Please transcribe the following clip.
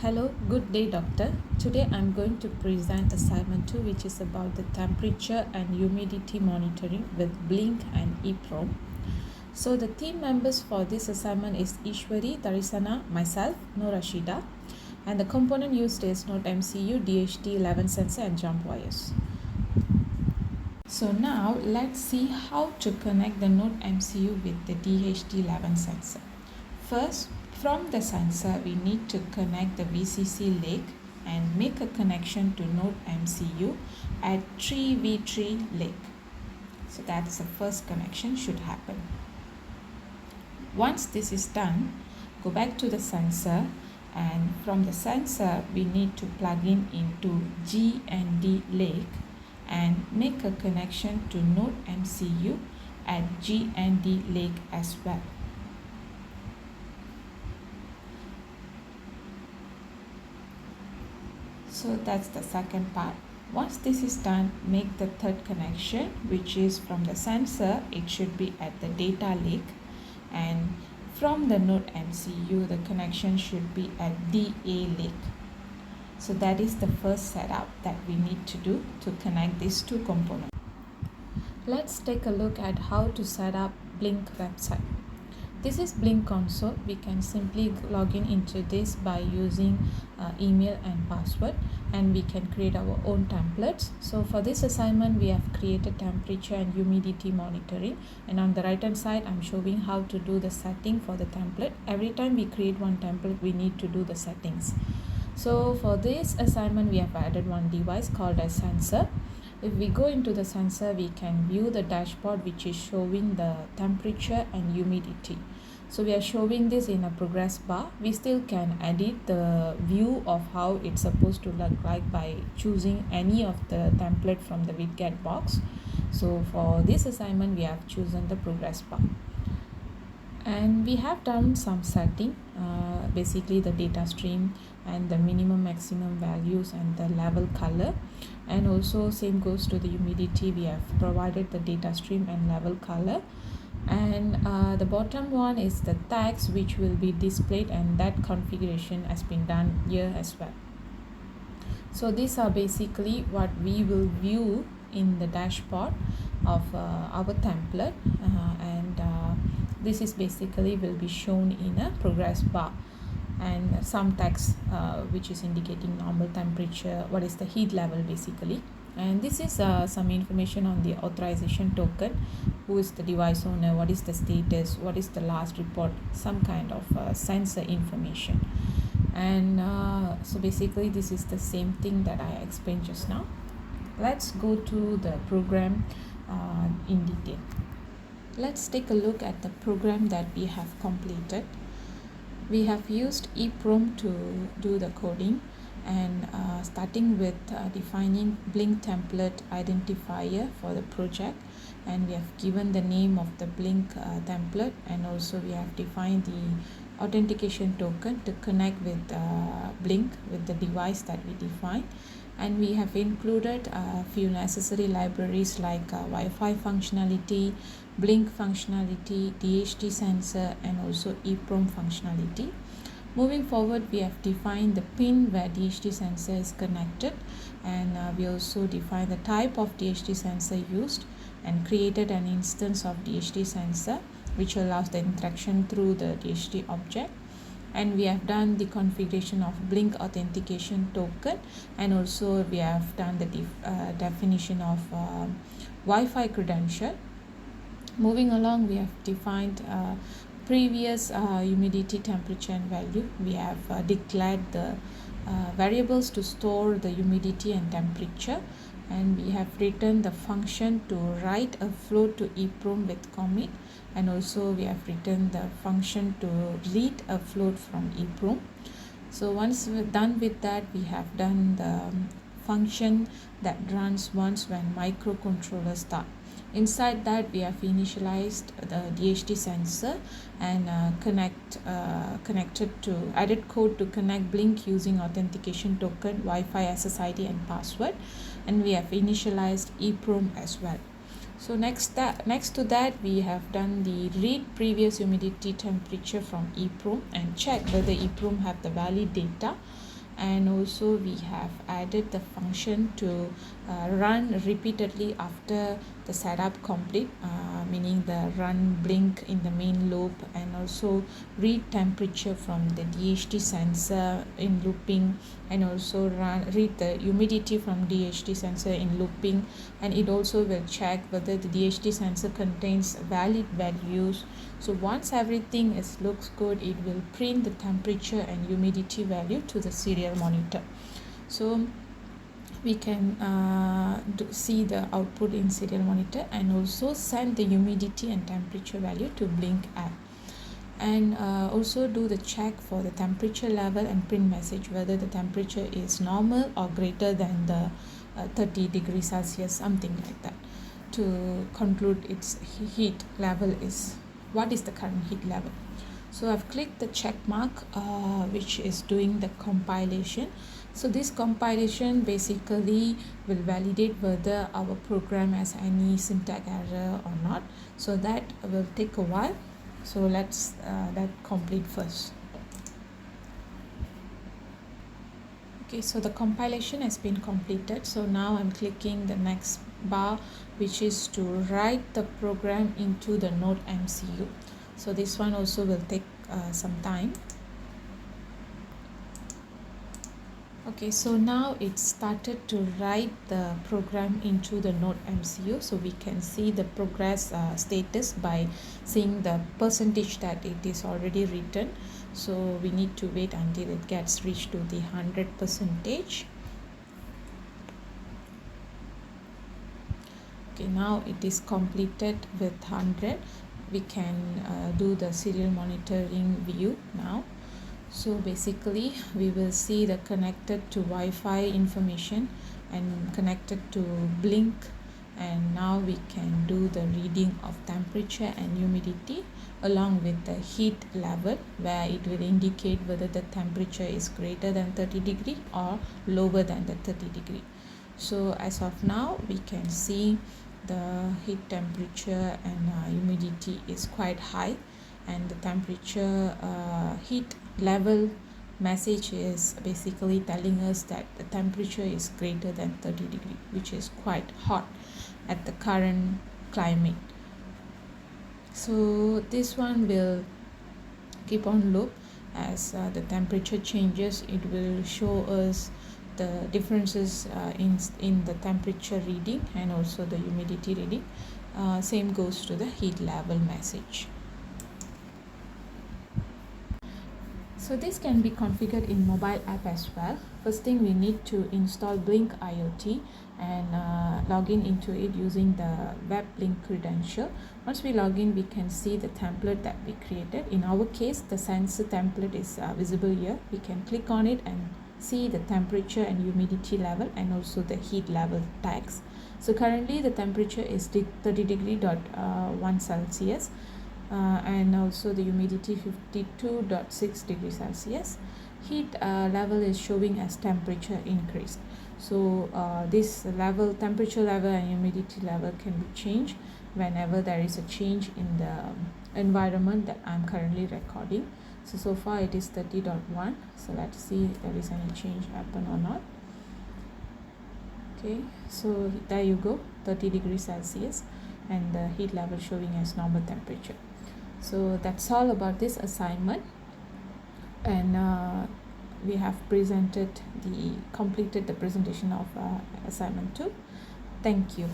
Hello, good day, doctor. Today I'm going to present assignment 2, which is about the temperature and humidity monitoring with Blynk and EEPROM. So the team members for this assignment is Ishwari, Darisana, myself, No Rashida, and the component used is Note MCU, DHT, 11 sensor and jump wires. So now let's see how to connect the Note MCU with the DHT 11 sensor. First, from the sensor, we need to connect the VCC lake and make a connection to Node MCU at 3V3 lake. So that's the first connection should happen. Once this is done, go back to the sensor, and from the sensor, we need to plug in into G and D lake and make a connection to Node MCU at G and D lake as well. So that's the second part. Once this is done, make the third connection, which is from the sensor. It should be at the data lake, and from the Node MCU, the connection should be at DA lake. So that is the first setup that we need to do to connect these two components. Let's take a look at how to set up Blynk website. This is Blynk console. We can simply log in into this by using email and password, and we can create our own templates. So for this assignment, we have created temperature and humidity monitoring, and on the right hand side, I'm showing how to do the setting for the template. Every time we create one template, we need to do the settings. So for this assignment, we have added one device called as sensor. If we go into the sensor, we can view the dashboard, which is showing the temperature and humidity. So we are showing this in a progress bar. We still can edit the view of how it's supposed to look like by choosing any of the template from the widget box. So for this assignment, we have chosen the progress bar. And we have done some setting, basically the data stream and the minimum maximum values and the level color, and also same goes to the humidity. We have provided the data stream and level color, and the bottom one is the tags which will be displayed, and that configuration has been done here as well. So these are basically what we will view in the dashboard of our template, and this is basically will be shown in a progress bar, and some text which is indicating normal temperature, what is the heat level basically, and this is some information on the authorization token, who is the device owner, what is the status, what is the last report, some kind of sensor information. And so basically this is the same thing that I explained just now. Let's go to the program in detail. Let's take a look at the program that we have completed. We have used EEPROM to do the coding, and starting with defining Blynk template identifier for the project, and we have given the name of the Blynk template, and also we have defined the authentication token to connect with Blynk with the device that we define. And we have included a few necessary libraries like Wi-Fi functionality, Blynk functionality, DHT sensor, and also EEPROM functionality. Moving forward, we have defined the pin where DHT sensor is connected, and we also defined the type of DHT sensor used and created an instance of DHT sensor which allows the interaction through the DHT object. And we have done the configuration of Blynk authentication token, and also we have done the definition of Wi-Fi credential. Moving along, we have defined previous humidity, temperature and value. We have declared the variables to store the humidity and temperature, and we have written the function to write a float to EEPROM with commit, and also we have written the function to read a float from EEPROM. So once we're done with that, we have done the function that runs once when microcontroller start. Inside that, we have initialized the DHT sensor and added code to connect Blynk using authentication token, Wi-Fi SSID and password, and we have initialized EEPROM as well. So next to that, we have done the read previous humidity temperature from EEPROM and check whether EEPROM have the valid data, and also we have added the function to run repeatedly after the setup complete, meaning the run blink in the main loop, and also read temperature from the DHT sensor in looping, and also read the humidity from DHT sensor in looping, and it also will check whether the DHT sensor contains valid values. So once everything looks good, it will print the temperature and humidity value to the serial monitor. So we can see the output in serial monitor, and also send the humidity and temperature value to Blynk app, and also do the check for the temperature level and print message whether the temperature is normal or greater than the 30 degrees Celsius, something like that, to conclude its heat level is what is the current heat level. So I've clicked the check mark, which is doing the compilation. So this compilation basically will validate whether our program has any syntax error or not. So that will take a while. So let's that complete first. Okay, so the compilation has been completed. So now I'm clicking the next bar, which is to write the program into the Node MCU. So this one also will take some time. Okay, so now it started to write the program into the Node MCU. So we can see the progress status by seeing the percentage that it is already written. So we need to wait until it gets reached to the 100%. Okay, now it is completed with 100. We can do the serial monitoring view now. So basically we will see the connected to Wi-Fi information and connected to Blynk, and now we can do the reading of temperature and humidity along with the heat level, where it will indicate whether the temperature is greater than 30 degree or lower than the 30 degree. So as of now we can see the heat temperature and humidity is quite high, and the temperature heat level message is basically telling us that the temperature is greater than 30 degree, which is quite hot at the current climate. So this one will keep on loop. As the temperature changes, it will show us the differences in the temperature reading and also the humidity reading. Same goes to the heat level message. So this can be configured in mobile app as well. First thing, we need to install Blynk IoT and log in into it using the web Blynk credential. Once we log in, we can see the template that we created. In our case, the sensor template is visible here. We can click on it and see the temperature and humidity level and also the heat level tags. So currently the temperature is 30 degree dot 1 Celsius. And also the humidity 52.6 degrees Celsius. Heat level is showing as temperature increased. So this level, temperature level and humidity level can be changed whenever there is a change in the environment that I'm currently recording. So far it is 30.1. So let's see if there is any change happen or not. Okay, so there you go, 30 degrees Celsius and the heat level showing as normal temperature. So that's all about this assignment, and we have completed the presentation of assignment 2. Thank you.